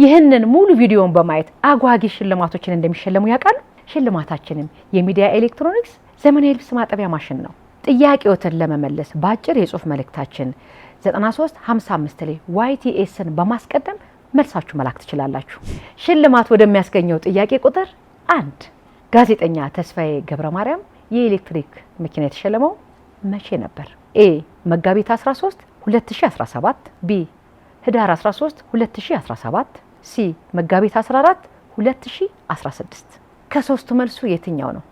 ይህንን ሙሉ ቪዲዮን በማየት አጓጊ ሽልማቶችን እንደሚሸለሙ ያውቃሉ? ሽልማታችንም የሚዲያ ኤሌክትሮኒክስ ዘመናዊ ልብስ ማጠቢያ ማሽን ነው። ጥያቄዎትን ለመመለስ በአጭር የጽሁፍ መልእክታችን 9355 ላይ YTSን በማስቀደም መልሳችሁ መላክ ትችላላችሁ። ሽልማት ወደሚያስገኘው ጥያቄ ቁጥር 1 ጋዜጠኛ ተስፋዬ ገብረማርያም የኤሌክትሪክ መኪና የተሸለመው መቼ ነበር? ኤ መጋቢት 13 2017፣ ቢ ህዳር 13 2017፣ ሲ መጋቢት 14 2016። ከሶስቱ መልሱ የትኛው ነው?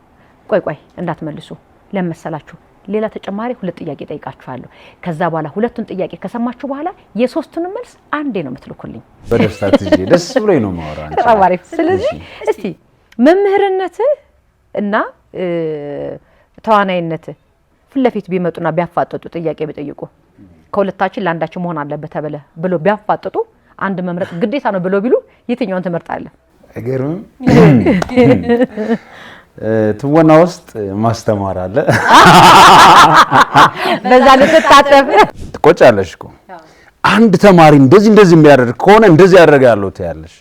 ቆይ እንዳትመልሱ ለመሰላችሁ ሌላ ተጨማሪ 2 ጥያቄ ጠይቃችኋለሁ። ከዛ በኋላ ሁለቱን ጥያቄ ከሰማችሁ በኋላ የሶስቱን መልስ አንዴ ነው የምትልኩልኝ። በደስታ ትጂ ደስ ብሎኝ ነው ማወራ አንቺ ተባባሪ። ስለዚህ እስቲ መምህርነት እና ተዋናይነት ፊት ለፊት ቢመጡና ቢያፋጥጡ ጥያቄ ቢጠይቁ ከሁለታችን ለአንዳችን መሆን አለበት ተብለ ብሎ ቢያፋጥጡ አንድ መምረጥ ግዴታ ነው ብሎ ቢሉ የትኛውን ትመርጣለህ? እገርም ትወና ውስጥ ማስተማር አለ። በዛ ልትታጠፍ ትቆጫለሽ እኮ አንድ ተማሪ እንደዚህ የሚያደርግ ከሆነ እንደዚህ ያደርጋለሁ ትያለሽ።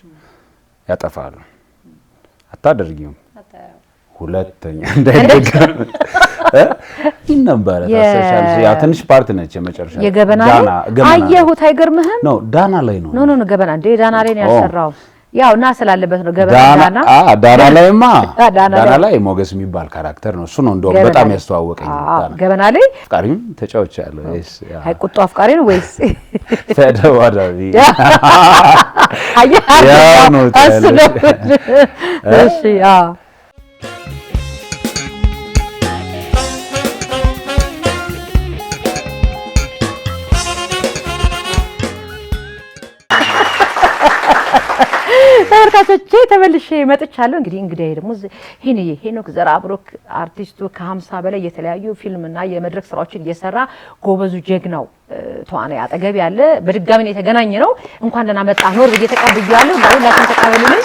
ያጠፋሉ። አታደርጊውም። ሁለተኛ እንዳይደገም ይነበረ ታሰሻልሽ። ያ ትንሽ ፓርት ነች የመጨረሻ የገበና አየሁት። አይገርምህም? ነው ዳና ላይ ነው። ኖ ገበና እንደ ዳና ላይ ነው ያሰራው። ያው እና ስላለበት ነው ገበና ዳና ላይማ ዳና ላይ ሞገስ የሚባል ካራክተር ነው። እሱ ነው እንደው በጣም ያስተዋወቀኝ። ገበና ላይ አፍቃሪም ተጫውቻለሁ። እስ አይ ቁጡ አፍቃሪ ነው ወይስ ተደዋዳቢ? ያው ነው እሺ ተመልካቾቼ ተመልሼ መጥቻለሁ። እንግዲህ ደግሞ ሄኖክ ዘርአብሩክ አርቲስቱ ከ50 በላይ የተለያዩ ፊልምና የመድረክ ስራዎችን እየሰራ ጎበዙ ጀግናው ተዋናይ አጠገብ ያለ በድጋሚ ነው የተገናኘ ነው። እንኳን ደህና መጣ ኖር በየተቀበያለሁ ሁላችሁም ተቀበሉልኝ።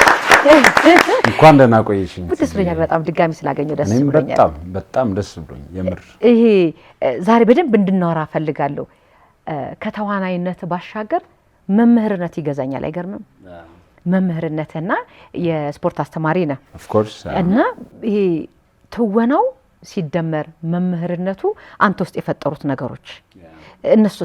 እንኳን ደህና ቆየሽኝ። ደስ ብሎኛል በጣም ድጋሚ ስላገኘው ደስ ብሎኛል። በጣም ደስ ብሎኝ የምር ይሄ ዛሬ በደንብ እንድናወራ ፈልጋለሁ። ከተዋናይነት ባሻገር መምህርነት ይገዛኛል። አይገርምም? መምህርነትና የስፖርት አስተማሪ ነው ኦፍ ኮርስ እና ይሄ ትወናው ሲደመር መምህርነቱ አንተ ውስጥ የፈጠሩት ነገሮች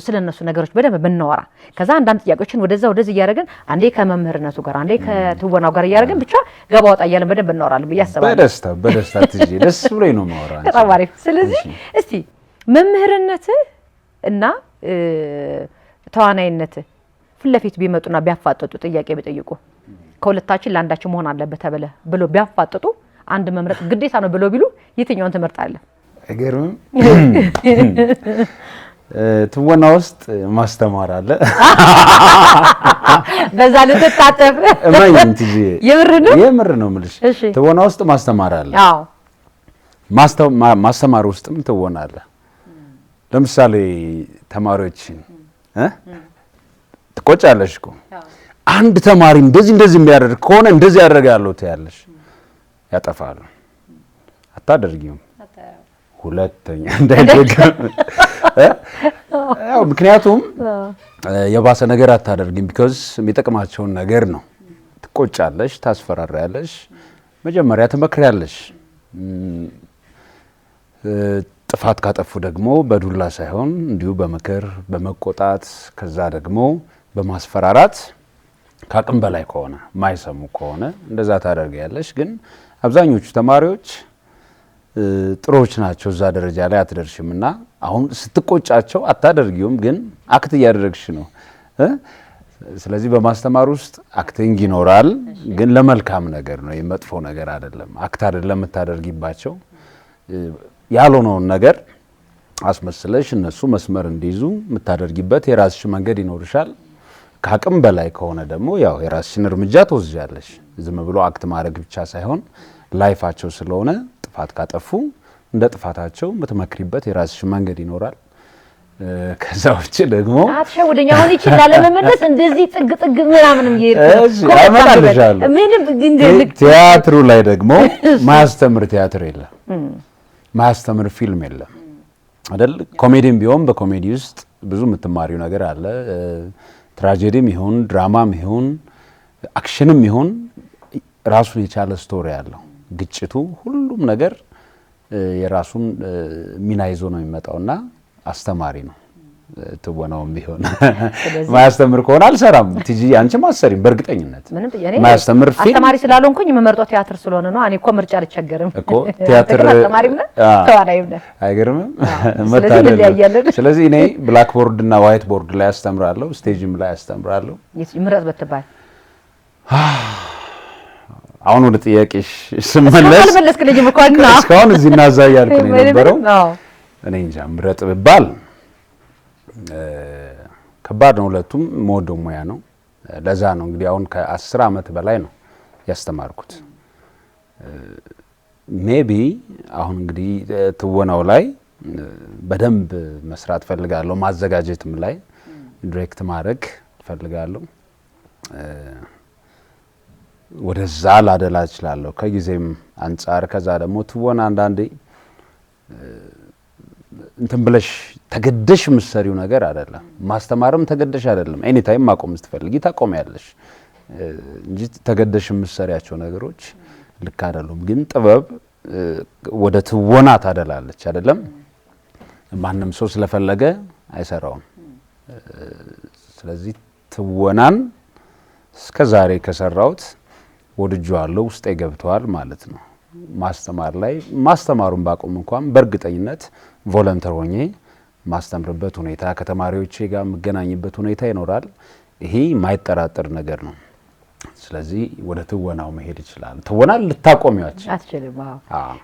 ስለነሱ ነገሮች በደንብ ብናወራ ከዛ አንዳንድ ጥያቄዎችን ወደዚህ እያደረግን አንዴ ከመምህርነቱ ጋር አንዴ ከትወናው ጋር እያደረግን ብቻ ገባ ወጣ እያለን በደንብ እናወራለን ብዬ አስባለሁ። በደስታ ትጂ ደስ ብሎኝ ነው ማወራ አንቺ ተባባሪ። ስለዚህ እስቲ መምህርነት እና ተዋናይነት ፊት ለፊት ቢመጡና ቢያፋጥጡ ጥያቄ ቢጠይቁ ከሁለታችን ለአንዳችን መሆን አለበት ተብለ ብሎ ቢያፋጥጡ አንድ መምረጥ ግዴታ ነው ብሎ ቢሉ የትኛውን ትመርጣለህ? እገርም ትወና ውስጥ ማስተማር አለ። በዛ ልትታጠፍ እማይን ትጂ የምር ነው የምልሽ። ትወና ውስጥ ማስተማር አለ። አዎ ማስተማር ውስጥም ትወና አለ። ለምሳሌ ተማሪዎችን ትቆጫለሽ እኮ አንድ ተማሪ እንደዚህ የሚያደርግ ከሆነ እንደዚህ ያደርጋለሁ ትያለሽ። ያጠፋሉ። አታደርጊውም። ሁለተኛ እንዳይደገም ያው ምክንያቱም የባሰ ነገር አታደርጊም። ቢኮዝ የሚጠቅማቸውን ነገር ነው። ትቆጫለሽ፣ ታስፈራሪያለሽ፣ መጀመሪያ ትመክሪያለሽ። ጥፋት ካጠፉ ደግሞ በዱላ ሳይሆን እንዲሁ በመከር በመቆጣት ከዛ ደግሞ በማስፈራራት ከአቅም በላይ ከሆነ ማይሰሙ ከሆነ እንደዛ ታደርጊያለሽ። ግን አብዛኞቹ ተማሪዎች ጥሩዎች ናቸው። እዛ ደረጃ ላይ አትደርሽምና አሁን ስትቆጫቸው አታደርጊውም፣ ግን አክት እያደረግሽ ነው። ስለዚህ በማስተማር ውስጥ አክቲንግ ይኖራል፣ ግን ለመልካም ነገር ነው፣ የመጥፎ ነገር አይደለም። አክት አይደለም የምታደርጊባቸው። ያልሆነውን ነገር አስመስለሽ እነሱ መስመር እንዲይዙ የምታደርጊበት የራስሽ መንገድ ይኖርሻል። ከአቅም በላይ ከሆነ ደግሞ ያው የራስሽን እርምጃ ትወስጃለሽ። ዝም ብሎ አክት ማድረግ ብቻ ሳይሆን ላይፋቸው ስለሆነ ጥፋት ካጠፉ እንደ ጥፋታቸው የምትመክሪበት የራስሽ መንገድ ይኖራል። ከዛ ውጭ ደግሞ አትሸውደኝ። አሁን ይችላል ለመመለስ እንደዚህ ጥግ ምናምንም ይሄዳል። ቲያትሩ ላይ ደግሞ ማያስተምር ቲያትር የለም፣ ማያስተምር ፊልም የለም አይደል? ኮሜዲም ቢሆን በኮሜዲ ውስጥ ብዙ የምትማሪው ነገር አለ። ትራጀዲም ይሁን ድራማም ይሁን አክሽንም ይሁን ራሱን የቻለ ስቶሪ አለው። ግጭቱ ሁሉም ነገር የራሱን ሚና ይዞ ነው የሚመጣውና አስተማሪ ነው። ትወናውም ቢሆን ማያስተምር ከሆነ አልሰራም። ቲጂ አንቺም አሰሪም በእርግጠኝነት ማያስተምር ፊልም አስተማሪ ስላልሆንኩኝ የምመርጠው ቲያትር ስለሆነ ነው። እኔ እኮ ምርጫ አልቸገርም እኮ ቲያትር አስተማሪም ነኝ ተዋናይም ነኝ። አይገርምም? ስለዚህ እኔ ብላክ ቦርድ እና ዋይት ቦርድ ላይ አስተምራለሁ፣ ስቴጅም ላይ አስተምራለሁ። ምረጥ ብትባል አሁን ወደ ጥያቄሽ ስመለስ አልመለስክልኝም እኮ እና እስካሁን እዚህ እና እዛ እያልኩ ነው የነበረው። እኔ እንጃ ምረጥ ብባል ከባድ ነው። ሁለቱም የምወደው ሙያ ነው። ለዛ ነው እንግዲህ አሁን ከ10 ዓመት በላይ ነው ያስተማርኩት። ሜቢ አሁን እንግዲህ ትወናው ላይ በደንብ መስራት ፈልጋለሁ። ማዘጋጀትም ላይ ዲሬክት ማድረግ ፈልጋለሁ። ወደዛ ላደላ እችላለሁ ከጊዜም አንጻር። ከዛ ደግሞ ትወና አንዳንዴ እንትን ብለሽ ተገደሽ ምሰሪው ነገር አይደለም። ማስተማርም ተገደሽ አይደለም። ኤኒ ታይም ማቆም ስትፈልጊ ታቆሚያለሽ እንጂ ተገደሽ ምሰሪያቸው ነገሮች ልክ አይደሉም። ግን ጥበብ ወደ ትወና ታደላለች አይደለም። ማንም ሰው ስለፈለገ አይሰራውም። ስለዚህ ትወናን እስከዛሬ ከሰራውት ወድጄዋለሁ፣ ውስጤ ገብቷል ማለት ነው። ማስተማር ላይ ማስተማሩን ባቆም እንኳን በእርግጠኝነት ቮለንተር ሆኜ ማስተምርበት ሁኔታ ከተማሪዎቼ ጋር የምገናኝበት ሁኔታ ይኖራል። ይሄ የማይጠራጠር ነገር ነው። ስለዚህ ወደ ትወናው መሄድ ይችላል። ትወና ልታቆሚያች አትችልም።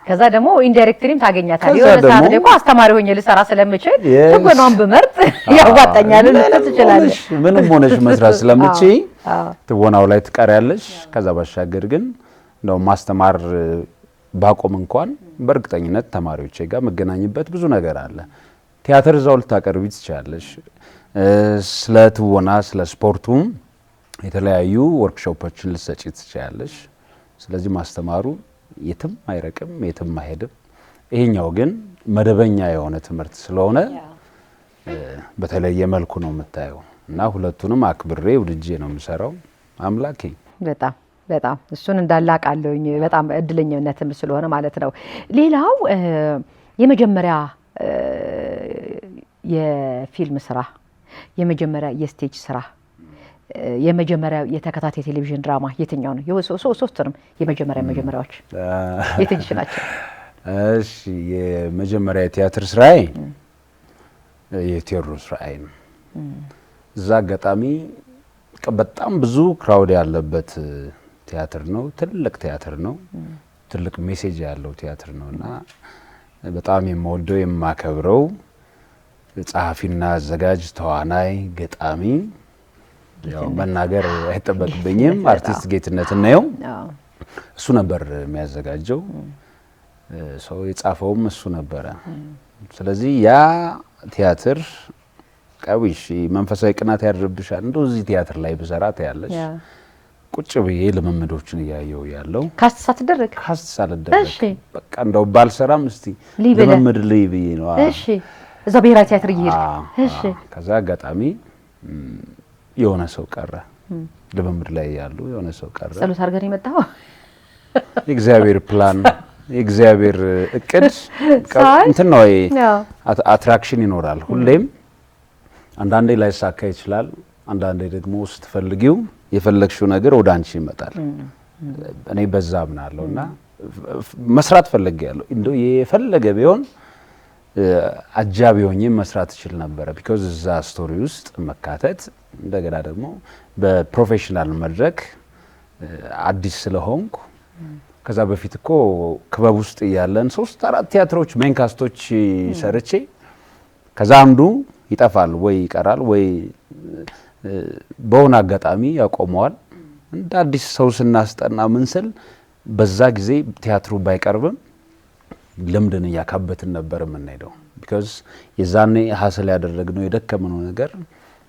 ከዛ ደግሞ ኢንዳይሬክትሊም ታገኛታለህ። የሆነ ሰዓት ላይ አስተማሪ ሆኜ ልሰራ ስለምችል ትወናውን ብመርጥ ያዋጣኛል ልትል ትችላለሽ። ምንም ሆነሽ መስራት ስለምችይ ትወናው ላይ ትቀሪያለሽ። ከዛ ባሻገር ግን እንደው ማስተማር ባቆም እንኳን በእርግጠኝነት ተማሪዎቼ ጋር መገናኝበት ብዙ ነገር አለ። ቲያትር እዛው ልታቀርቢ ትችላለሽ። ስለ ትወና ስለ ስፖርቱም የተለያዩ ወርክሾፖችን ልትሰጪ ትችላለሽ። ስለዚህ ማስተማሩ የትም አይረቅም፣ የትም አይሄድም። ይሄኛው ግን መደበኛ የሆነ ትምህርት ስለሆነ በተለየ መልኩ ነው የምታየው እና ሁለቱንም አክብሬ ውድጄ ነው የምሰራው። አምላኬ በጣም እሱን እንዳላቃለሁኝ በጣም እድለኛነትም ስለሆነ ማለት ነው። ሌላው የመጀመሪያ የፊልም ስራ፣ የመጀመሪያ የስቴጅ ስራ፣ የመጀመሪያ የተከታታይ ቴሌቪዥን ድራማ የትኛው ነው? ሶስቱንም የመጀመሪያዎች የትኞቹ ናቸው? እሺ የመጀመሪያ የቲያትር ስራዬ የቴዎድሮስ ራዕይ ነው። እዛ አጋጣሚ በጣም ብዙ ክራውድ ያለበት ቲያትር ነው። ትልቅ ቲያትር ነው። ትልቅ ሜሴጅ ያለው ቲያትር ነውና በጣም የምወደው የማከብረው ጸሐፊና አዘጋጅ፣ ተዋናይ፣ ገጣሚ ያው መናገር አይጠበቅብኝም አርቲስት ጌትነት ነው። እሱ ነበር የሚያዘጋጀው። ሰው የጻፈውም እሱ ነበረ። ስለዚህ ያ ቲያትር ቀዊሽ መንፈሳዊ ቅናት ያድርብሻል። እንደው እዚህ ቲያትር ላይ ብሰራት ያለሽ ቁጭ ብዬ ልምምዶችን እያየው ያለው ካስት ሳትደረግ በቃ እንደው ባልሰራም እስቲ ልምምድ ልይ ብዬ ነው። እሺ እዛ ብሔራዊ ቲያትር እየሄድክ እሺ። ከዛ አጋጣሚ የሆነ ሰው ቀረ። ልምምድ ላይ ያሉ የሆነ ሰው ቀረ። ጸሎት አድርገን የመጣው የእግዚአብሔር ፕላን የእግዚአብሔር እቅድ እንትን ነው። አትራክሽን ይኖራል ሁሌም። አንዳንዴ ላይሳካ ይችላል። አንዳንዴ ደግሞ ስትፈልጊው የፈለግሽው ነገር ወደ አንቺ ይመጣል። እኔ በዛ አምናለሁና መስራት ፈልጌያለሁ። እንደው የፈለገ ቢሆን አጃቢ ሆኜ መስራት እችል ነበር። ቢኮዝ እዛ ስቶሪ ውስጥ መካተት እንደገና ደግሞ በፕሮፌሽናል መድረክ አዲስ ስለሆንኩ ከዛ በፊት እኮ ክበብ ውስጥ ያለን 3-4 ቲያትሮች ሜንካስቶች ሰርቼ ከዛ አንዱ ይጠፋል ወይ ይቀራል ወይ በሆነ አጋጣሚ ያቆመዋል። እንደ አዲስ ሰው ስናስጠና ምንስል በዛ ጊዜ ቲያትሩ ባይቀርብም ልምድን እያካበትን ነበር የምንሄደው። ቢኮዝ የዛኔ ሀስል ያደረግነው የደከመነው ነገር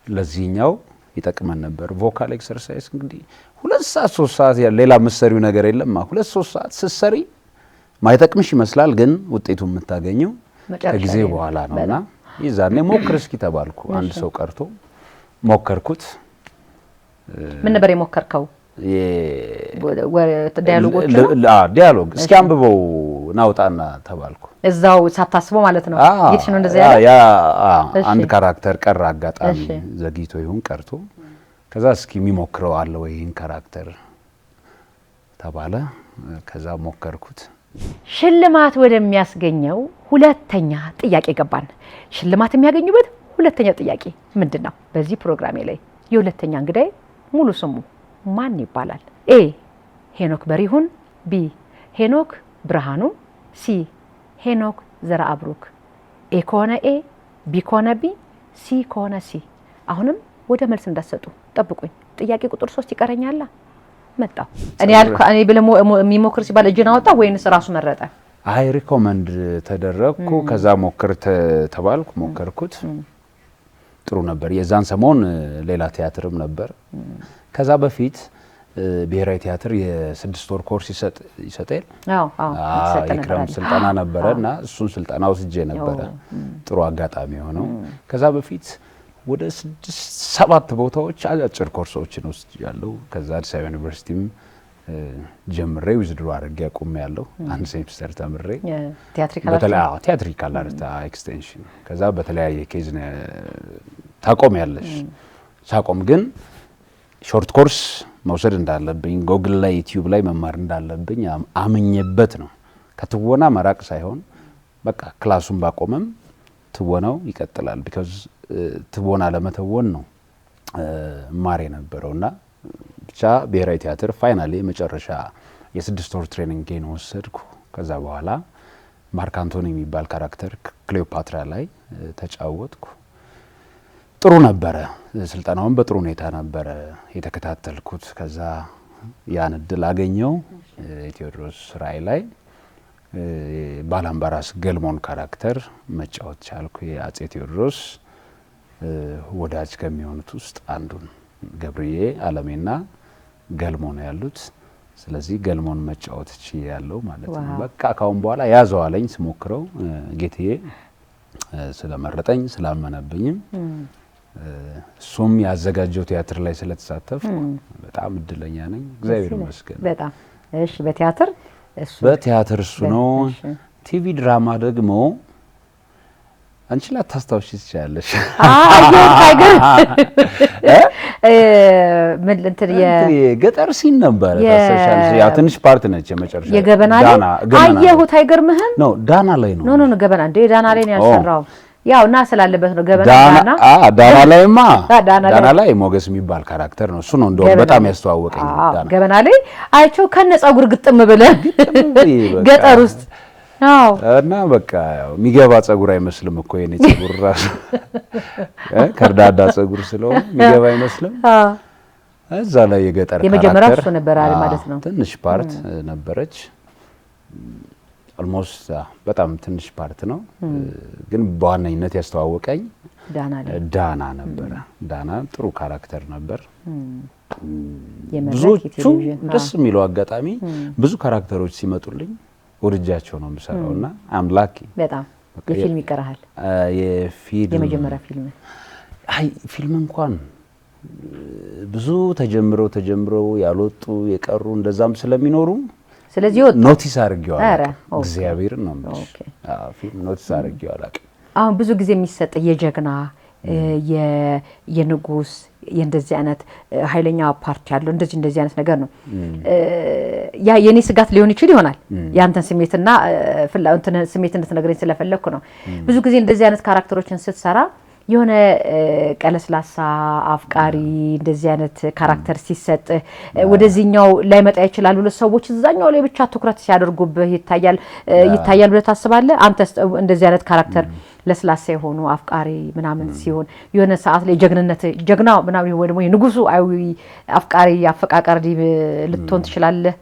ለዚህኛው ይጠቅመን ነበር። ቮካል ኤክሰርሳይዝ እንግዲህ 2 ሰዓት 3 ሰዓት ሌላ መሰሪው ነገር የለም። 2-3 ሰዓት ስትሰሪ ማይጠቅምሽ ይመስላል፣ ግን ውጤቱ የምታገኘው ከጊዜ በኋላ ነውና ይዛኔ ሞክር እስኪ ተባልኩ። አንድ ሰው ቀርቶ ሞከርኩት። ምን ነበር የሞከርከው? ዲያሎግ እስኪ አንብበው ናውጣና ተባልኩ። እዛው ሳታስበው ማለት ነው። የትሽ ነው እንደዛ ያ አንድ ካራክተር ቀረ አጋጣሚ ዘግይቶ ይሁን ቀርቶ ከዛ እስኪ የሚሞክረው አለ ወይ ይሄን ካራክተር ተባለ። ከዛ ሞከርኩት። ሽልማት ወደሚያስገኘው ሁለተኛ ጥያቄ ገባን። ሽልማት የሚያገኙበት ሁለተኛው ጥያቄ ምንድነው? በዚህ ፕሮግራሜ ላይ የሁለተኛ እንግዳይ ሙሉ ስሙ ማን ይባላል? ኤ ሄኖክ በሪሁን፣ ቢ ሄኖክ ብርሃኑ፣ ሲ ሄኖክ ዘርአብሩክ። ኤ ከሆነ ኤ፣ ቢ ከሆነ ቢ፣ ሲ ከሆነ ሲ። አሁንም ወደ መልስ እንዳትሰጡ ጠብቁኝ። ጥያቄ ቁጥር 3 ይቀረኛል። መጣው እኔ ብለ የሚሞክር ሲባል እጅን አወጣ ወይንስ ራሱ መረጠ? አይ ሪኮመንድ ተደረግኩ። ከዛ ሞክር ተባልኩ። ሞከርኩት። ጥሩ ነበር። የዛን ሰሞን ሌላ ቲያትርም ነበር። ከዛ በፊት ብሔራዊ ቲያትር የ6 ወር ኮርስ ይሰጣል። የክረምት ስልጠና ነበረና እሱን ስልጠና ወስጄ ነበረ። ጥሩ አጋጣሚ ሆነው ከዛ በፊት ወደ 6-7 ቦታዎች አጭር ኮርሶችን ወስጃለሁ። ከዛ አዲስ አበባ ዩኒቨርሲቲም ጀምሬ ዊዝድሮ አድርጌ ያለው አንድ ሴሚስተር ተምሬ ቲያትሪካል አርት ኤክስቴንሽን። ከዛ በተለያየ ኬዝ ታቆሚያለሽ። ሳቆም ግን ሾርት ኮርስ መውሰድ እንዳለብኝ ጎግል ላይ ዩቲዩብ ላይ መማር እንዳለብኝ አምኜበት ነው። ከትወና መራቅ ሳይሆን በቃ ክላሱን ባቆመም ትወናው ይቀጥላል። ቢካዝ ትወና ለመተወን ነው ማር የነበረውና ብቻ ብሔራዊ ቲያትር ፋይናሊ መጨረሻ የ6 ወር ትሬኒንግን ወሰድኩ። ከዛ በኋላ ማርክ አንቶኒ የሚባል ካራክተር ክሊዮፓትራ ላይ ተጫወትኩ። ጥሩ ነበረ። ስልጠናውን በጥሩ ሁኔታ ነበረ የተከታተልኩት። ከዛ ያን እድል አገኘው የቴዎድሮስ ራዕይ ላይ ባላምባራስ ገልሞን ካራክተር መጫወት ቻልኩ። የአጼ ቴዎድሮስ ወዳጅ ከሚሆኑት ውስጥ አንዱን ገብርዬ አለሜና ገልሞ ነው ያሉት። ስለዚህ ገልሞን መጫወት ያለው ማለት ነው። በቃ ካሁን በኋላ ያዘው አለኝ ስሞክረው ጌትዬ ስለመረጠኝ ስላመነብኝም እሱም ያዘጋጀው ቲያትር ላይ ስለተሳተፍኩ በጣም እድለኛ ነኝ። እግዚአብሔር ይመስገን። በጣም እሺ። በቲያትር እሱ ነው። ቲቪ ድራማ ደግሞ አንቺ ላታስታውሺ ትችያለሽ። ምን እንትን የገጠር ሲን ነበር ተሰሻል። ያው ትንሽ ፓርት ነች የመጨረሻ የገበና ላይ አየሁት። አይገርምህም? ነው ዳና ላይ ነው። ኖ ገበና እንደ ዳና ላይ ነው ያሰራው። ያው እና ስላለበት ነው ገበና ዳና ላይ ሞገስ የሚባል ካራክተር ነው። እሱ ነው እንደው በጣም ያስተዋወቀኝ። ገበና ላይ አይቼው ከነ ጸጉር ግጥም ብለህ ገጠር ውስጥ አዎ። እና በቃ ያው የሚገባ ጸጉር አይመስልም እኮ የኔ ጸጉር ራሱ ከርዳዳ ጸጉር ስለሆነ የሚገባ አይመስልም። እዛ ላይ የገጠር የመጀመሪያው እሱ ነበር ማለት ነው። ትንሽ ፓርት ነበረች። ኦልሞስት በጣም ትንሽ ፓርት ነው፣ ግን በዋነኝነት ያስተዋወቀኝ ዳና ነበረ። ዳና ጥሩ ካራክተር ነበር። ብዙዎቹ ደስ የሚለው አጋጣሚ ብዙ ካራክተሮች ሲመጡልኝ ወድጃቸው ነው የምሰራውና አም ላኪ በጣም። የፊልም ይቀራል። የመጀመሪያ ፊልም እንኳን ብዙ ተጀምረው ያልወጡ የቀሩ እንደዛም ስለሚኖሩ ስለዚህ ወጥ ኖቲስ አድርጌው አላውቅም። እግዚአብሔር ነው ማለት ፊልም ኖቲስ አድርጌው አላውቅም። አሁን ብዙ ጊዜ የሚሰጥ የጀግና የንጉስ የእንደዚህ አይነት ኃይለኛ ፓርቲ ያለው እንደዚህ አይነት ነገር ነው። ያ የኔ ስጋት ሊሆን ይችላል። ያንተን ስሜትና ስሜት እንድትነግረኝ ስለፈለኩ ነው። ብዙ ጊዜ እንደዚህ አይነት ካራክተሮችን ስትሰራ የሆነ ቀለስላሳ አፍቃሪ እንደዚህ አይነት ካራክተር ሲሰጥ ወደዚህኛው ላይ መጣ ይችላል ብሎ ሰዎች እዛኛው ላይ ብቻ ትኩረት ሲያደርጉብህ ይታያል ብለህ ታስባለህ? አንተስ እንደዚህ አይነት ካራክተር ለስላሳ የሆኑ አፍቃሪ ምናምን ሲሆን የሆነ ሰዓት ላይ ጀግናው ምናምን ወይ ደግሞ የንጉሱ አፍቃሪ አፈቃቃሪ ልትሆን ትችላለህ?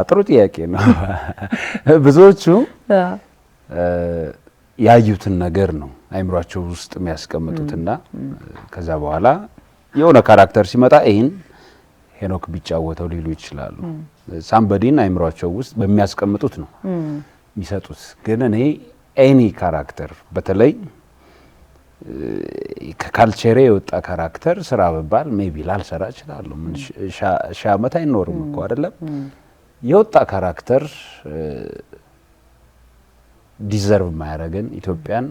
ጥሩ ጥያቄ ነው። ብዙዎቹ ያዩትን ነገር ነው አይምሯቸው ውስጥ የሚያስቀምጡትና ከዛ በኋላ የሆነ ካራክተር ሲመጣ ይሄን ሄኖክ ቢጫወተው ሊሉ ይችላሉ። ሳምበዲን አይምሯቸው ውስጥ በሚያስቀምጡት ነው የሚሰጡት። ግን እኔ ኤኒ ካራክተር በተለይ ከካልቸሬ የወጣ ካራክተር ስራ በባል ሜቢ ላልሰራ እችላለሁ። ምን ሺህ ዓመት አይኖርም እኮ አይደለም። የወጣ ካራክተር ዲዘርቭ ማያረገን ኢትዮጵያን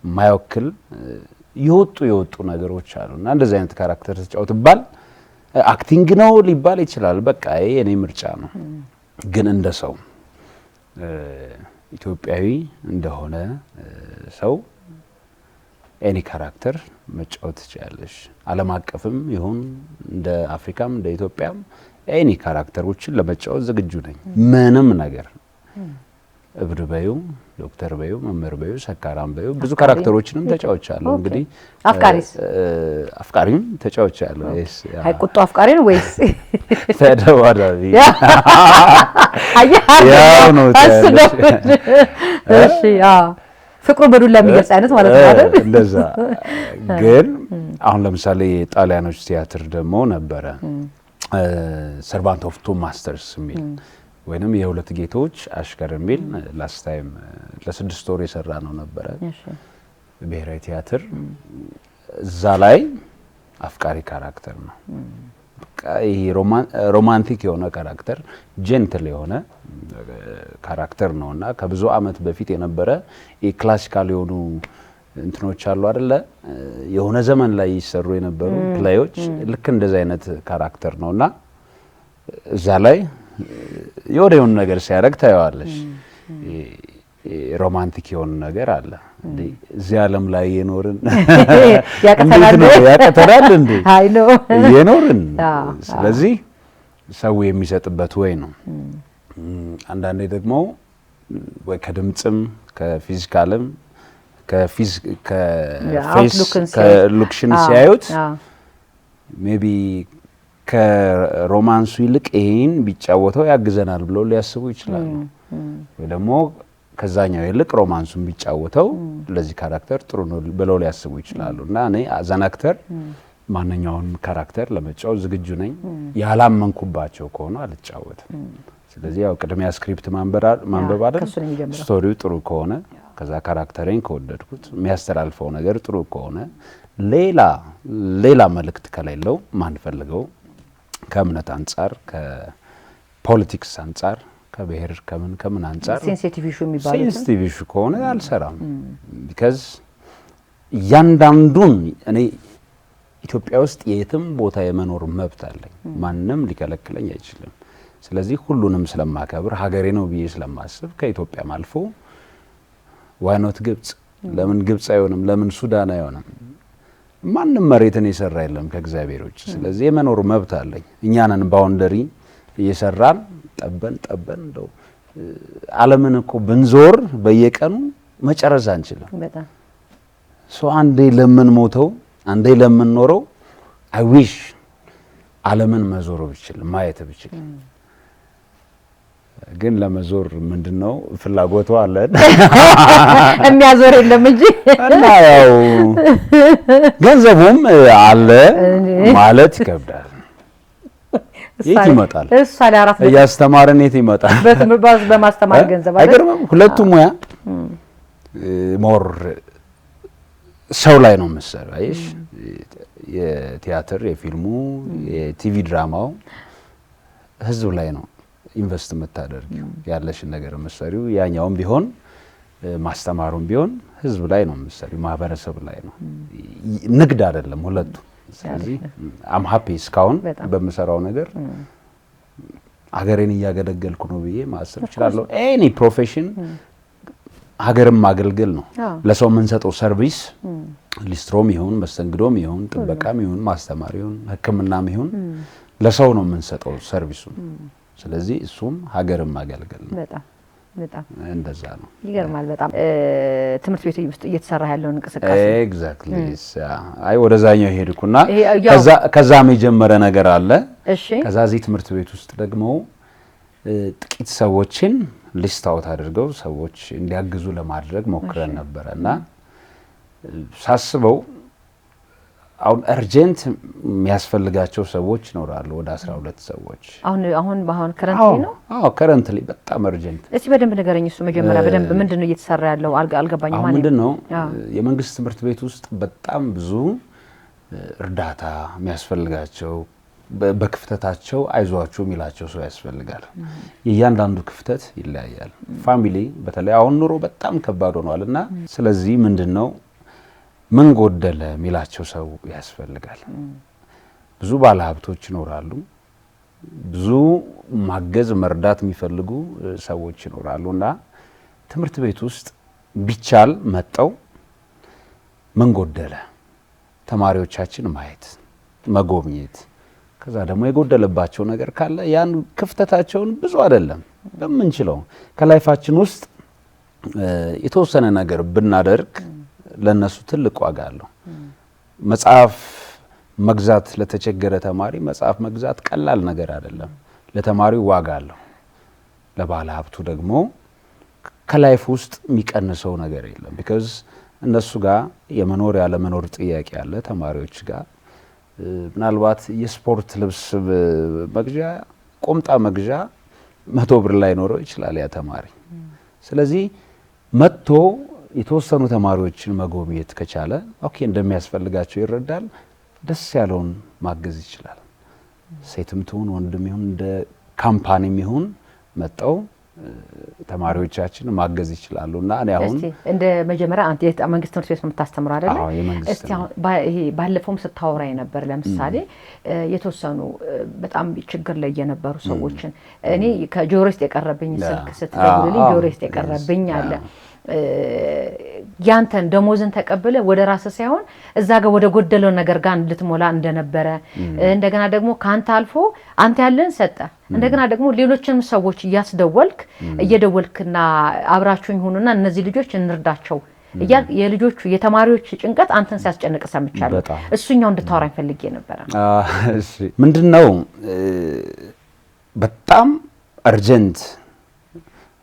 ማይወክል የወጡ ነገሮች አሉና እንደዚህ አይነት ካራክተር ተጫውትባል አክቲንግ ነው ሊባል ይችላል። በቃ የኔ ምርጫ ነው። ግን እንደ ሰው ኢትዮጵያዊ እንደሆነ ሰው ኤኒ ካራክተር መጫወት ትችላለሽ። ዓለም አቀፍም ይሁን እንደ አፍሪካም እንደ ኢትዮጵያም ኤኒ ካራክተሮችን ለመጫወት ዝግጁ ነኝ። ምንም ነገር እብድ በዩ፣ ዶክተር በዩ፣ መምህር በዩ፣ ሰካራም በዩ ብዙ ካራክተሮችንም ተጫውቻለሁ። እንግዲህ አፍቃሪም ተጫውቻለሁ። አይ ቁጡ አፍቃሪ ነው ወይስ ተደባዳቢ? ያው ነው። እሺ ፍቅሩ በዱላ የሚገልጽ አይነት ማለት ነው አይደል? እንደዛ። ግን አሁን ለምሳሌ ጣሊያኖች ቲያትር ደግሞ ነበረ ሰርቫንት ኦፍ ቱ ማስተርስ የሚል ወይንም የሁለት ጌቶች አሽከር የሚል ላስት ታይም ለ6 ወር የሰራ ነው ነበረ ብሔራዊ ቲያትር። እዛ ላይ አፍቃሪ ካራክተር ነው። በቃ ይሄ ሮማንቲክ የሆነ ካራክተር ጀንትል የሆነ ካራክተር ነውና ከብዙ አመት በፊት የነበረ የክላሲካል የሆኑ እንትኖች አሉ አይደለ? የሆነ ዘመን ላይ ይሰሩ የነበሩ ፕሌዮች ልክ እንደዛ አይነት ካራክተር ነውና እዛ ላይ የወደውን ነገር ሲያደርግ ታየዋለሽ። ሮማንቲክ የሆነ ነገር አለ እንዴ እዚህ ዓለም ላይ የኖርን ያቀተናል እንዴ? አይ ነው የኖርን። ስለዚህ ሰው የሚሰጥበት ወይ ነው። አንዳንዴ ደግሞ ወይ ከድምጽም ከፊዚካልም ከሉክሽን ሲያዩት ሜቢ ከሮማንሱ ይልቅ ይሄን ቢጫወተው ያግዘናል ብለው ሊያስቡ ይችላሉ። ወይ ደግሞ ከዛኛው ይልቅ ሮማንሱን ቢጫወተው ለዚህ ካራክተር ጥሩ ነው ብለው ሊያስቡ ይችላሉ። እና እኔ አዛን አክተር ማንኛውንም ካራክተር ለመጫወት ዝግጁ ነኝ። ያላመንኩባቸው ከሆነ አልጫወትም። ስለዚህ ያው ቅድሚያ ስክሪፕት ማንበብ አይደል? ስቶሪው ጥሩ ከሆነ ከዛ ካራክተሬን ከወደድኩት የሚያስተላልፈው ነገር ጥሩ ከሆነ ሌላ መልእክት ከሌለው ማንፈልገው ከእምነት አንጻር ከፖለቲክስ አንጻር ከብሔር ከምን አንጻር ሴንሲቲቭ ኢሹ ከሆነ አልሰራም። ቢካዝ እያንዳንዱን እኔ ኢትዮጵያ ውስጥ የትም ቦታ የመኖር መብት አለኝ። ማንም ሊከለክለኝ አይችልም። ስለዚህ ሁሉንም ስለማከብር ሀገሬ ነው ብዬ ስለማስብ ከኢትዮጵያም አልፎ ዋይኖት ግብጽ ለምን ግብጽ አይሆንም? ለምን ሱዳን አይሆንም? ማንም መሬትን የሰራ የለም ከእግዚአብሔር ውጭ። ስለዚህ የመኖር መብት አለኝ። እኛንን ባውንደሪ እየሰራን ጠበን እንደው ዓለምን እኮ ብንዞር በየቀኑ መጨረስ አንችልም። በጣም አንዴ ለምን ሞተው አንዴ ለምን ኖረው አይ ዊሽ ዓለምን መዞር ብችል ማየት ብችል። ግን ለመዞር ምንድነው ፍላጎቱ አለን የሚያዞር የለም እንጂ እና ያው ገንዘቡም አለ ማለት ይከብዳል። የት ይመጣል? እያስተማረን የት ይመጣል? በማስተማር ገንዘብ አለ አይገርምም? ሁለቱም ሙያ ሞር ሰው ላይ ነው መሰለኝ። አይሽ የቲያትር የፊልሙ የቲቪ ድራማው ህዝብ ላይ ነው ኢንቨስት የምታደርጊው ያለሽን ነገር መስሪው። ያኛውም ቢሆን ማስተማሩም ቢሆን ህዝብ ላይ ነው መስሪው፣ ማህበረሰብ ላይ ነው። ንግድ አይደለም ሁለቱ። ስለዚህ አም ሃፒ እስካሁን በመሰራው ነገር ሀገሬን እያገለገልኩ ነው ብዬ ማሰብ እችላለሁ። ኤኒ ፕሮፌሽን ሀገርን ማገልገል ነው። ለሰው የምንሰጠው ሰርቪስ ሊስትሮም ይሁን መስተንግዶም ይሁን ጥበቃም ይሁን ማስተማር ይሁን ሕክምናም ይሁን ለሰው ነው የምንሰጠው ሰርቪሱ። ስለዚህ እሱም ሀገርን ማገልገል ነው። በጣም እንደዛ ነው። ይገርማል በጣም ትምህርት ቤት ውስጥ እየተሰራ ያለውን እንቅስቃሴ ኤግዛክትሊ አይ ወደዛኛው ሄድኩና ከዛም የጀመረ ነገር አለ። ከዛ እዚህ ትምህርት ቤት ውስጥ ደግሞ ጥቂት ሰዎችን ሊስት አውት አድርገው ሰዎች እንዲያግዙ ለማድረግ ሞክረን ነበርና ሳስበው አሁን እርጀንት የሚያስፈልጋቸው ሰዎች ይኖራሉ ወደ 12 ሰዎች አሁን ከረንትሊ ነው። ከረንትሊ በጣም እርጀንት። እስቲ በደንብ ንገረኝ። እሱ መጀመሪያ በደንብ ምንድነው እየተሰራ ያለው? አልገባኝም ማለት ምንድነው የመንግስት ትምህርት ቤት ውስጥ በጣም ብዙ እርዳታ የሚያስፈልጋቸው በክፍተታቸው አይዟቸው የሚላቸው ሰው ያስፈልጋል። የእያንዳንዱ ክፍተት ይለያያል። ፋሚሊ በተለይ አሁን ኑሮ በጣም ከባድ ሆኗልና ስለዚህ ምንድነው ምን ጎደለ የሚላቸው ሰው ያስፈልጋል። ብዙ ባለሀብቶች ይኖራሉ፣ ብዙ ማገዝ መርዳት የሚፈልጉ ሰዎች ይኖራሉና ትምህርት ቤት ውስጥ ቢቻል መጣው ምን ጎደለ ተማሪዎቻችን ማየት መጎብኘት፣ ከዛ ደግሞ የጎደለባቸው ነገር ካለ ያን ክፍተታቸውን ብዙ አይደለም በምንችለው ከላይፋችን ውስጥ የተወሰነ ነገር ብናደርግ ለነሱ ትልቅ ዋጋ አለው። መጽሐፍ መግዛት ለተቸገረ ተማሪ መጽሐፍ መግዛት ቀላል ነገር አይደለም። ለተማሪው ዋጋ አለው። ለባለ ሀብቱ ደግሞ ከላይፍ ውስጥ የሚቀንሰው ነገር የለም። ቢካዝ እነሱ ጋር የመኖር ያለ መኖር ጥያቄ አለ። ተማሪዎች ጋር ምናልባት የስፖርት ልብስ መግዣ ቁምጣ መግዣ 100 ብር ላይ ኖረው ይችላል ያ ተማሪ። ስለዚህ መጥቶ የተወሰኑ ተማሪዎችን መጎብኘት ከቻለ ኦኬ እንደሚያስፈልጋቸው ይረዳል። ደስ ያለውን ማገዝ ይችላል። ሴትም ትሁን ወንድም ይሁን እንደ ካምፓኒም ይሁን መጣው ተማሪዎቻችን ማገዝ ይችላሉና እኔ አሁን እንደ መጀመሪያ አንተ የመንግስት ትምህርት ቤት ነው የምታስተምረው አይደለ? እስቲ አሁን ይሄ ባለፈውም ስታወራይ ነበር። ለምሳሌ የተወሰኑ በጣም ችግር ላይ የነበሩ ሰዎችን እኔ ከጆሮስት የቀረብኝ ስልክ ስትደውልልኝ ጆሮስት የቀረብኝ አለ ያንተን ደሞዝን ተቀበለ ወደ ራስ ሳይሆን እዛ ጋር ወደ ጎደለው ነገር ጋር እንድትሞላ እንደነበረ እንደገና ደግሞ ካንተ አልፎ አንተ ያለን ሰጠ እንደገና ደግሞ ሌሎችንም ሰዎች እየደወልክና አብራችሁኝ ሆኑና እነዚህ ልጆች እንርዳቸው የልጆቹ የተማሪዎች ጭንቀት አንተን ሲያስጨንቅ ሰምቻለሁ። እሱኛው እንድታወራኝ ፈልጌ ነበር። እሺ ምንድነው በጣም አርጀንት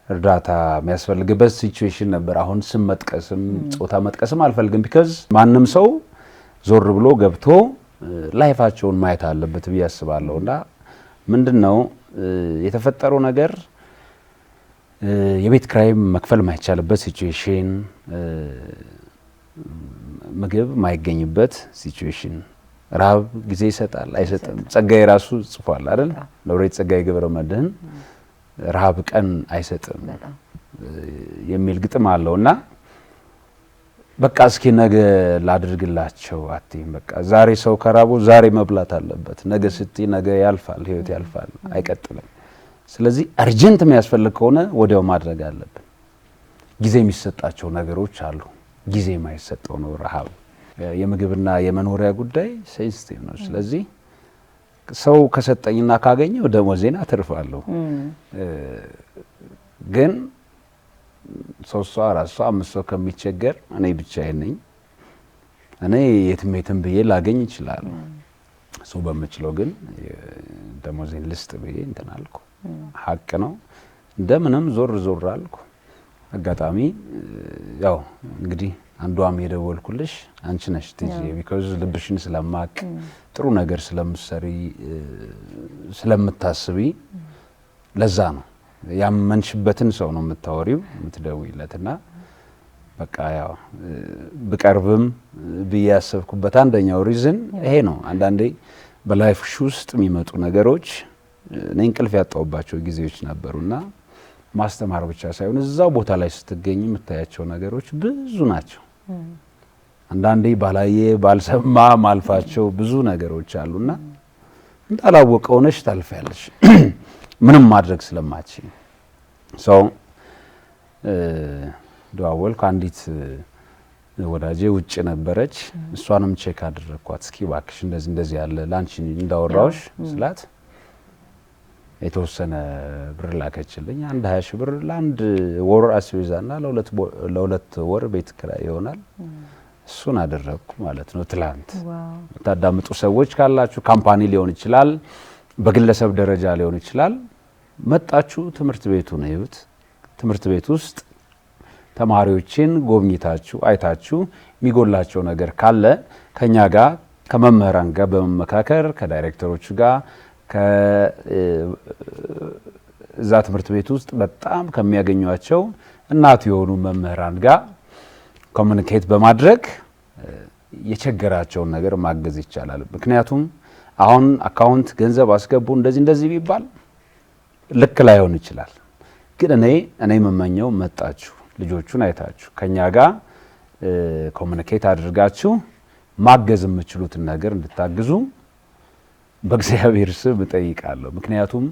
እርዳታ የሚያስፈልግበት ሲቹዌሽን ነበር። አሁን ስም መጥቀስም ጾታ መጥቀስም አልፈልግም። ቢካዝ ማንም ሰው ዞር ብሎ ገብቶ ላይፋቸውን ማየት አለበት ብዬ አስባለሁና ምንድነው የተፈጠረው ነገር የቤት ክራይ መክፈል ማይቻልበት ሲቹዌሽን፣ ምግብ ማይገኝበት ሲቹዌሽን፣ ራብ ጊዜ ይሰጣል አይሰጥም። ጸጋዬ ራሱ ጽፏል አይደል? ሎሬት ጸጋዬ ገብረመድህን ረሃብ ቀን አይሰጥም የሚል ግጥም አለውና በቃ እስኪ ነገ ላድርግላቸው አትይም። በቃ ዛሬ ሰው ከራቡ ዛሬ መብላት አለበት። ነገ ስትይ ነገ ያልፋል፣ ህይወት ያልፋል፣ አይቀጥልም። ስለዚህ አርጀንት የሚያስፈልግ ከሆነ ወዲያው ማድረግ አለብን። ጊዜ የሚሰጣቸው ነገሮች አሉ። ጊዜ የማይሰጠው ነው ረሃብ። የምግብና የመኖሪያ ጉዳይ ሴንሲቲቭ ነው። ስለዚህ ሰው ከሰጠኝና ካገኘው ደሞዜን አትርፋለሁ። ግን 3 ሰው 4 ሰው 5 ሰው ከሚቸገር እኔ ብቻዬን ነኝ። እኔ የትም ብዬ ላገኝ ይችላል። ሰው በመችለው ግን ደሞዜን ልስጥ ብዬ እንትን አልኩ። ሀቅ ነው። እንደምንም ዞር አልኩ። አጋጣሚ ያው እንግዲህ አንዷም የደወልኩልሽ አንቺ ነሽ ትጂ ቢካዝ ልብሽን ስለማቅ ጥሩ ነገር ስለምትሰሪ ስለምታስቢ ለዛ ነው ያመንሽበትን ሰው ነው የምታወሪው የምትደውይለትና በቃ ያው በቀርብም በያሰብኩበት አንደኛው ሪዝን ይሄ ነው። አንዳንዴ በላይፍሽ ውስጥ የሚመጡ ነገሮች እኔ እንቅልፍ ያጣውባቸው ጊዜዎች ነበሩና ማስተማር ብቻ ሳይሆን እዛው ቦታ ላይ ስትገኝ የምታያቸው ነገሮች ብዙ ናቸው። አንዳንዴ ባላየ ባልሰማ ማልፋቸው ብዙ ነገሮች አሉና እንዳላወቀው ነሽ ታልፋለሽ ምንም ማድረግ ስለማትችል ሰው ደዋወልኩ። አንዲት ወዳጄ ውጭ ነበረች። እሷንም ቼክ አደረኳት። እስኪ ባክሽ እንደዚህ ያለ ላንቺ እንዳወራውሽ ስላት የተወሰነ ብር ላከችልኝ። 20 ሺህ ብር ለአንድ ወር አስቤዛና ለሁለት ወር ቤት ኪራይ ይሆናል። እሱን አደረኩ ማለት ነው። ትላንት ታዳምጡ ሰዎች ካላችሁ ካምፓኒ ሊሆን ይችላል፣ በግለሰብ ደረጃ ሊሆን ይችላል። መጣችሁ ትምህርት ቤቱን እዩት። ትምህርት ቤት ውስጥ ተማሪዎችን ጎብኝታችሁ አይታችሁ የሚጎላቸው ነገር ካለ ከኛ ጋር ከመምህራን ጋር በመመካከር ከዳይሬክተሮቹ ጋር እዛ ትምህርት ቤት ውስጥ በጣም ከሚያገኟቸው እናት የሆኑ መምህራን ጋር ኮሙኒኬት በማድረግ የቸገራቸውን ነገር ማገዝ ይቻላል። ምክንያቱም አሁን አካውንት ገንዘብ አስገቡ እንደዚህ ቢባል ልክ ላይሆን ይችላል። ግን እኔ የምመኘው መጣችሁ ልጆቹን አይታችሁ ከኛ ጋር ኮሙኒኬት አድርጋችሁ ማገዝ የምትችሉትን ነገር እንድታግዙ በእግዚአብሔር ስም እጠይቃለሁ። ምክንያቱም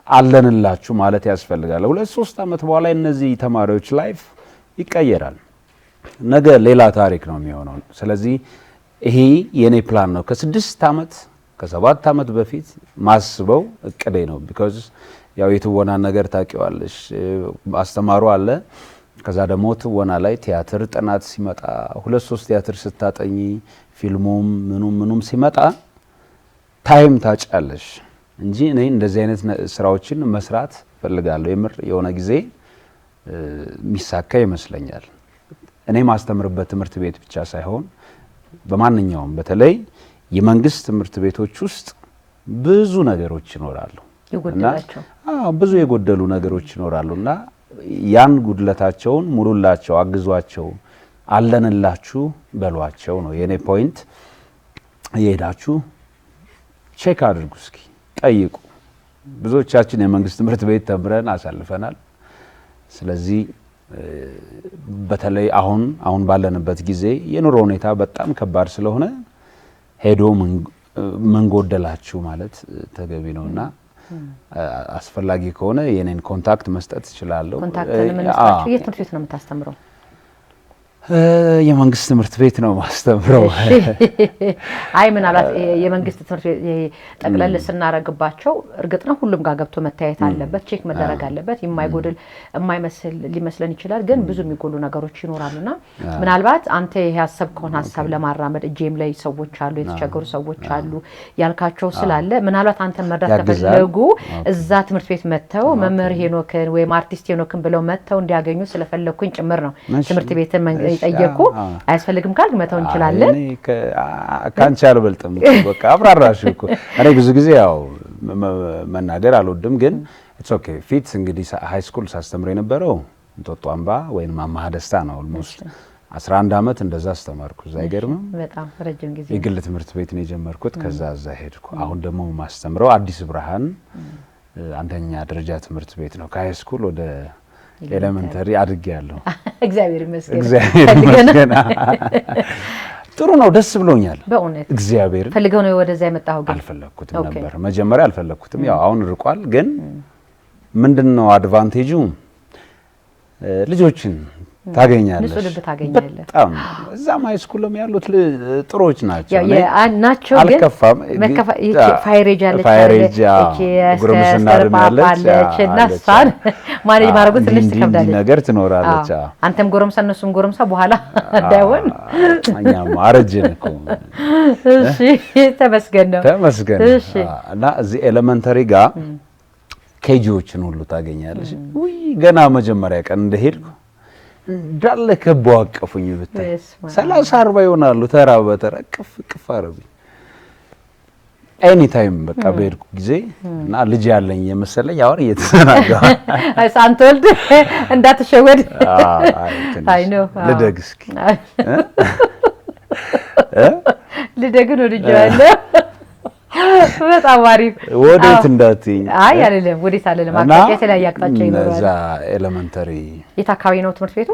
አለንላችሁ ማለት ያስፈልጋል። 2-3 ዓመት በኋላ እነዚህ ተማሪዎች ላይፍ ይቀየራል። ነገ ሌላ ታሪክ ነው የሚሆነው። ስለዚህ ይሄ የኔ ፕላን ነው። ከ6 ዓመት ከ7 ዓመት በፊት ማስበው እቅዴ ነው። ቢኮዝ ያው የትወና ነገር ታውቂዋለሽ፣ አስተማሩ አለ። ከዛ ደግሞ ትወና ላይ ቲያትር ጥናት ሲመጣ 2-3 ቲያትር ስታጠኚ ፊልሙም ምኑም ሲመጣ ታይም ታጫለሽ እንጂ እኔ እንደዚህ አይነት ስራዎችን መስራት ፈልጋለሁ። የምር የሆነ ጊዜ የሚሳካ ይመስለኛል። እኔ ማስተምርበት ትምህርት ቤት ብቻ ሳይሆን በማንኛውም በተለይ የመንግስት ትምህርት ቤቶች ውስጥ ብዙ ነገሮች ይኖራሉ እና ብዙ የጎደሉ ነገሮች ይኖራሉና ያን ጉድለታቸውን ሙሉላቸው፣ አግዟቸው፣ አለንላችሁ በሏቸው ነው የኔ ፖይንት። እየሄዳችሁ ቼክ አድርጉ፣ እስኪ ጠይቁ። ብዙዎቻችን የመንግስት ትምህርት ቤት ተምረን አሳልፈናል። ስለዚህ በተለይ አሁን ባለንበት ጊዜ የኑሮ ሁኔታ በጣም ከባድ ስለሆነ ሄዶ ምን ጎደላችሁ ማለት ተገቢ ነውና አስፈላጊ ከሆነ የኔን ኮንታክት መስጠት እችላለሁ። ኮንታክት ምን መስጠት? የት ትምህርት ቤት ነው የምታስተምረው? የመንግስት ትምህርት ቤት ነው ማስተምረው። አይ ምናልባት የመንግስት ትምህርት ቤት ጠቅለል ስናረግባቸው እርግጥ ነው ሁሉም ጋር ገብቶ መታየት አለበት፣ ቼክ መደረግ አለበት። የማይጎድል የማይመስል ሊመስለን ይችላል፣ ግን ብዙ የሚጎሉ ነገሮች ይኖራሉና ምናልባት አንተ ይሄ ያሰብከውን ሀሳብ ለማራመድ እጄም ላይ ሰዎች አሉ፣ የተቸገሩ ሰዎች አሉ ያልካቸው ስላለ ምናልባት አንተ መርዳት ከፈለጉ እዛ ትምህርት ቤት መተው መምህር ሄኖክን ወይም አርቲስት ሄኖክን ብለው መተው እንዲያገኙ ስለፈለኩኝ ጭምር ነው ትምህርት ቤትን ጠየቁ። አያስፈልግም ካልክ መተው እንችላለን። እኔ ካንቺ አልበልጥም። በቃ አብራራሽ እኮ እኔ ብዙ ጊዜ ያው መናገር አልወድም፣ ግን ኢትስ ኦኬ። ፊት እንግዲህ ሃይ ስኩል ሳስተምር የነበረው እንጦጦ አምባ ወይም ማማ ደስታ ነው። ኦልሞስት 11 ዓመት እንደዛ አስተማርኩ። እዛ አይገርምም? በጣም ረጅም ጊዜ የግል ትምህርት ቤት ነው የጀመርኩት። ከዛ እዛ ሄድኩ። አሁን ደግሞ ማስተምረው አዲስ ብርሃን አንደኛ ደረጃ ትምህርት ቤት ነው። ከሃይ ስኩል ወደ ኤሌመንተሪ አድጌያለሁ። እግዚአብሔር ይመስገን። ጥሩ ነው፣ ደስ ብሎኛል በእውነት እግዚአብሔር። ፈልገው ነው ወደዛ የመጣው? ግን አልፈለኩትም ነበር መጀመሪያ አልፈለኩትም። ያው አሁን ርቋል። ግን ምንድነው አድቫንቴጁ? ልጆችን ታገኛለሽ፣ ንጹህ ልብ ታገኛለህ። በጣም እዛም ሃይ ስኩልም ያሉት ጥሩዎች ናቸው። ናቸው ግን አልከፋም። ፋይሬጅ አለች፣ ጉርምስና አለች እና እሷን ማኔጅ ማድረጉ ትንሽ ትከብዳለች። ነገር ትኖራለች። አንተም ጎረምሳ እነሱም ጎረምሳ በኋላ እንዳይሆን እኛም አረጀን እኮ። እሺ ተመስገን ነው። ተመስገን። እና እዚህ ኤሌመንተሪ ጋር ኬጂዎችን ሁሉ ታገኛለሽ። ውይ ገና መጀመሪያ ቀን እንደሄድኩ እንዳለ ከበው አቀፉኝ። ብታይ 30-40 ይሆናሉ። ተራ በተራ ቅፍ አረጉኝ። ኤኒ ታይም በቃ በሄድኩ ጊዜ እና ልጅ ያለኝ የመሰለኝ አሁን እየተሰናጋ ሳንቶልድ እንዳትሸወድ። አይ ነው ልደግ እስኪ ልደግ ነው ልጅ ያለ በጣም አሪፍ። ወዴት እንዳትይኝ? አይ አይደለም፣ ወዴት አይደለም። አቅጣጫ የተለያየ አቅጣጫ ይኖራል። እዛ ኤሌመንተሪ የት አካባቢ ነው ትምህርት ቤቱ?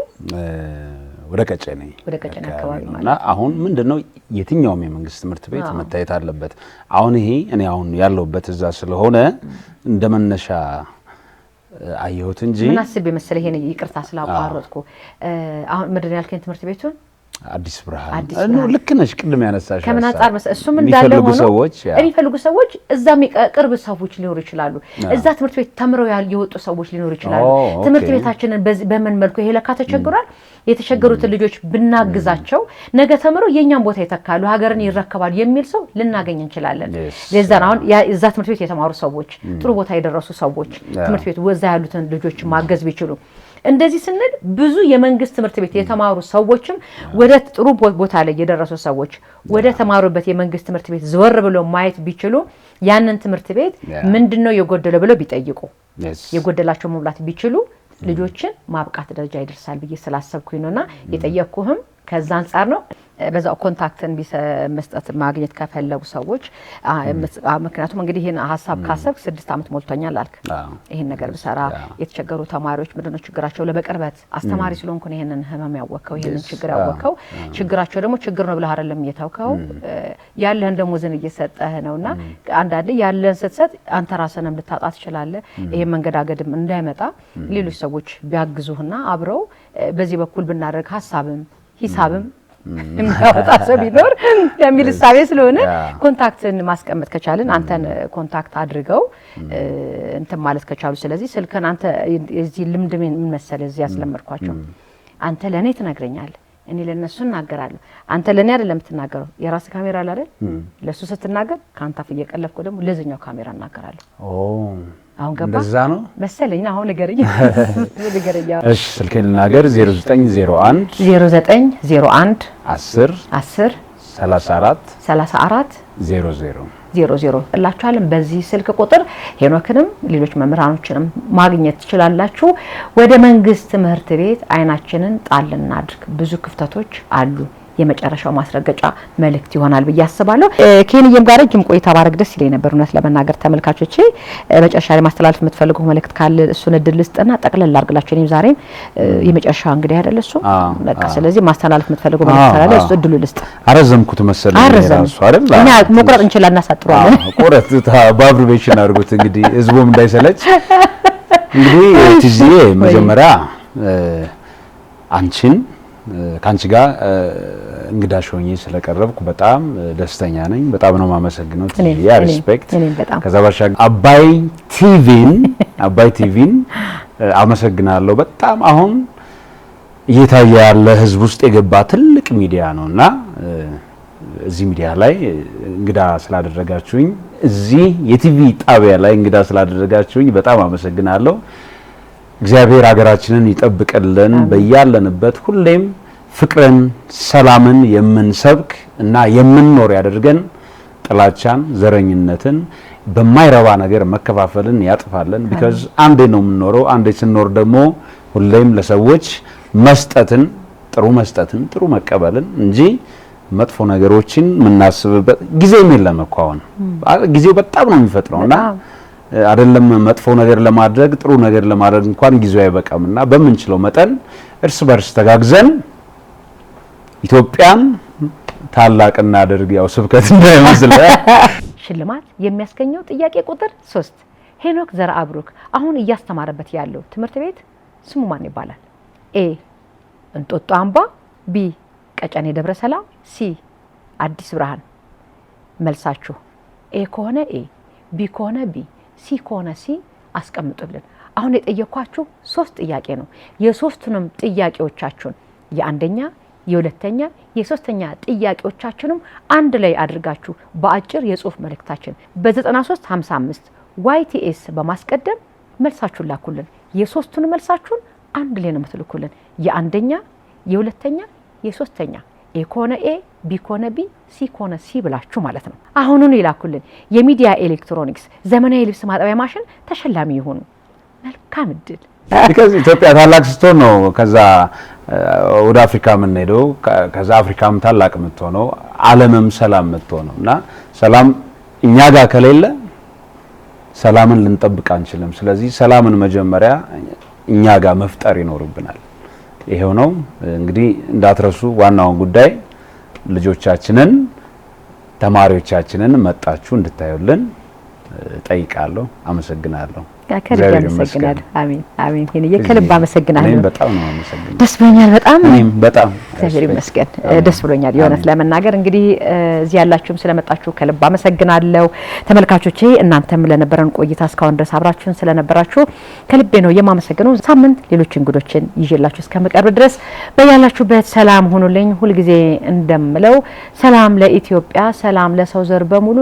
ወደ ቀጨኔ አካባቢ ነው። እና አሁን ምንድነው የትኛውም የመንግስት ትምህርት ቤት መታየት አለበት። አሁን ይሄ እኔ አሁን ያለሁበት እዛ ስለሆነ እንደመነሻ አየሁት እንጂ ምን አስቤ መሰለህ፣ ይሄን ይቅርታ ስላቋረጥኩ አሁን ምንድነው ያልከኝ ትምህርት ቤቱን? አዲስ ብርሃን ነው። ልክ ነሽ። ቅድም ያነሳሽ ከምን አንፃር እሱም እንዳለ ሆኖ የሚፈልጉ ሰዎች እዛም ቅርብ ሰዎች ሊኖሩ ይችላሉ። እዛ ትምህርት ቤት ተምረው የወጡ ሰዎች ሊኖሩ ይችላሉ። ትምህርት ቤታችንን በምን መልኩ ይሄ ለካ ተቸግሯል፣ የተቸገሩትን ልጆች ብናግዛቸው ነገ ተምረው የኛን ቦታ ይተካሉ፣ ሀገርን ይረከባሉ የሚል ሰው ልናገኝ እንችላለን። ለዛ ነው አሁን እዛ ትምህርት ቤት የተማሩ ሰዎች፣ ጥሩ ቦታ የደረሱ ሰዎች ትምህርት ቤት ወዛ ያሉትን ልጆች ማገዝ ቢችሉ እንደዚህ ስንል ብዙ የመንግስት ትምህርት ቤት የተማሩ ሰዎችም ወደ ጥሩ ቦታ ላይ የደረሱ ሰዎች ወደ ተማሩበት የመንግስት ትምህርት ቤት ዘወር ብለው ማየት ቢችሉ ያንን ትምህርት ቤት ምንድነው የጎደለው ብለው ቢጠይቁ የጎደላቸው መብላት ቢችሉ ልጆችን ማብቃት ደረጃ ይደርሳል ብዬ ስላሰብኩኝ ነውና የጠየቅኩህም ከዛ አንፃር ነው። በዛው ኮንታክትን መስጠት ማግኘት ከፈለጉ ሰዎች ምክንያቱም እንግዲህ ይሄን ሐሳብ ካሰብክ 6 አመት ሞልቶኛል አልክ። ይሄን ነገር ብሰራ የተቸገሩ ተማሪዎች ምንድነው ችግራቸው ለበቅርበት አስተማሪ ስለሆንኩ ነው ይሄንን ህመም ያወቀው ይሄንን ችግር ያወቀው ችግራቸው ደግሞ ችግር ነው ብለህ አይደለም እየታውከው ያለህን ደሞዝን እየሰጠህ ነውና አንዳንዴ ያለህን ስትሰጥ አንተ ራስህንም ልታጣ ትችላለህ። ይሄ መንገዳገድም እንዳይመጣ ሌሎች ሰዎች ቢያግዙህና አብረው በዚህ በኩል ብናደርግ ሐሳብም ሂሳብም የሚያወጣ ሰው ቢኖር የሚል ሐሳብ ስለሆነ ኮንታክትን ማስቀመጥ ከቻልን አንተን ኮንታክት አድርገው እንትን ማለት ከቻሉ ስለዚህ ስልከን አንተ እዚህ ልምድ ምን መሰለህ እዚህ ያስለመድኳቸው አንተ ለኔ ትነግረኛለህ እኔ ለነሱ እናገራለሁ አንተ ለኔ አይደለም የምትናገረው የራስ ካሜራ አለ አይደል ለሱ ስትናገር ካንተ አፍ እየቀለፍኩ ደግሞ ለዚህኛው ካሜራ እናገራለሁ አሁን ገባ እንደዛ ነው መሰለኝ አሁን ንገረኝ እሺ ስልኬን ልናገር 0901 10 34 00 እላችኋለን በዚህ ስልክ ቁጥር ሄኖክንም ሌሎች መምህራኖችንም ማግኘት ትችላላችሁ ወደ መንግስት ትምህርት ቤት አይናችንን ጣል እናድርግ ብዙ ክፍተቶች አሉ የመጨረሻው ማስረገጫ መልእክት ይሆናል ብዬ አስባለሁ ኬንየም ጋር ጅም ቆይታ ባረግ ደስ ይለኝ ነበር እውነት ለመናገር ተመልካቾቼ መጨረሻ ላይ ማስተላለፍ የምትፈልጉ መልእክት ካለ እሱን እድል ልስጥና ጠቅለል አድርግላችሁ እኔም ዛሬም የመጨረሻ እንግዲህ አይደል እሱ በቃ ስለዚህ ማስተላለፍ የምትፈልጉ መልእክት ካለ እሱ እድሉ ልስጥ አረዘምኩት መሰለኝ ራሱ አይደል እኛ መቁረጥ እንችላለን እናሳጥሯለን ቁረጥ ባብሪቬሽን አድርጉት እንግዲህ ህዝቡም እንዳይሰለች እንግዲህ ትዚዬ መጀመሪያ አንቺን ካንቺ ጋር እንግዳሽ ሆኜ ስለቀረብኩ በጣም ደስተኛ ነኝ በጣም ነው ማመሰግነው ያ ሪስፔክት ከዛ ባሻገር አባይ ቲቪን አመሰግናለሁ በጣም አሁን እየታየ ያለ ህዝብ ውስጥ የገባ ትልቅ ሚዲያ ነውና እዚህ ሚዲያ ላይ እንግዳ ስላደረጋችሁኝ እዚህ የቲቪ ጣቢያ ላይ እንግዳ ስላደረጋችሁኝ በጣም አመሰግናለሁ እግዚአብሔር ሀገራችንን ይጠብቅልን በያለንበት ሁሌም ፍቅርን ሰላምን የምንሰብክ እና የምንኖር ያደርገን ጥላቻን ዘረኝነትን በማይረባ ነገር መከፋፈልን ያጥፋልን because አንዴ ነው የምንኖረው አንዴ ስንኖር ደግሞ ሁሌም ለሰዎች መስጠትን ጥሩ መቀበልን እንጂ መጥፎ ነገሮችን ምናስብበት ጊዜም የለም እኮ አሁን ጊዜው በጣም ነው የሚፈጥረውና አይደለም መጥፎ ነገር ለማድረግ ጥሩ ነገር ለማድረግ እንኳን ጊዜው አይበቃምና በመንችለው መጠን እርስ በርስ ተጋግዘን ኢትዮጵያን ታላቅ እናድርግ ያው ስብከት እንዳይመስል ሽልማት የሚያስገኘው ጥያቄ ቁጥር 3 ሄኖክ ዘርአብሩክ አሁን እያስተማረበት ያለው ትምህርት ቤት ስሙ ማን ይባላል ኤ እንጦጦ አምባ ቢ ቀጨኔ ደብረ ሰላም ሲ አዲስ ብርሃን መልሳችሁ ኤ ከሆነ ኤ ቢ ከሆነ ቢ ሲ ከሆነ ሲ አስቀምጡልን አሁን የጠየኳችሁ 3 ጥያቄ ነው የሶስቱንም ጥያቄዎቻችሁን የአንደኛ የሁለተኛ የሶስተኛ ጥያቄዎቻችሁንም አንድ ላይ አድርጋችሁ በአጭር የጽሁፍ መልእክታችን በ9355 YTS በማስቀደም መልሳችሁን ላኩልን የሶስቱን መልሳችሁን አንድ ላይ ነው የምትልኩልን የአንደኛ የሁለተኛ የሶስተኛ ኤ ከሆነ ኤ ቢ ከሆነ ቢ ሲ ከሆነ ሲ ብላችሁ ማለት ነው አሁኑን ይላኩልን የሚዲያ ኤሌክትሮኒክስ ዘመናዊ ልብስ ማጠቢያ ማሽን ተሸላሚ ይሁኑ መልካም እድል because ኢትዮጵያ ታላቅ ስትሆን ነው ከዛ ወደ አፍሪካ የምንሄደው ከዛ አፍሪካም ታላቅ የምትሆነው ዓለምም ሰላም የምትሆነውና ሰላም እኛ ጋር ከሌለ ሰላምን ልንጠብቅ አንችልም ስለዚህ ሰላምን መጀመሪያ እኛ ጋር መፍጠር ይኖርብናል ይሄው ነው እንግዲህ እንዳትረሱ ዋናውን ጉዳይ ልጆቻችንን ተማሪዎቻችንን መጣችሁ እንድታዩልን ጠይቃለሁ አመሰግናለሁ ከልብ አሜን አሜን ይሄን የከልብ አመሰግናለሁ እኔም በጣም ነው አመሰግናለሁ ደስ ብሎኛል በጣም እኔም በጣም እግዚአብሔር ይመስገን ደስ ብሎኛል የሆነት ለመናገር እንግዲህ እዚህ ያላችሁም ስለመጣችሁ ከልብ አመሰግናለሁ ተመልካቾቼ እናንተም ለነበረን ቆይታ እስካሁን ድረስ አብራችሁን ስለነበራችሁ ከልቤ ነው የማመሰግነው ሳምንት ሌሎች እንግዶችን ይዤላችሁ እስከመቀርብ ድረስ በያላችሁበት ሰላም ሁኑልኝ ሁሉ ጊዜ እንደምለው ሰላም ለኢትዮጵያ ሰላም ለሰው ዘር በሙሉ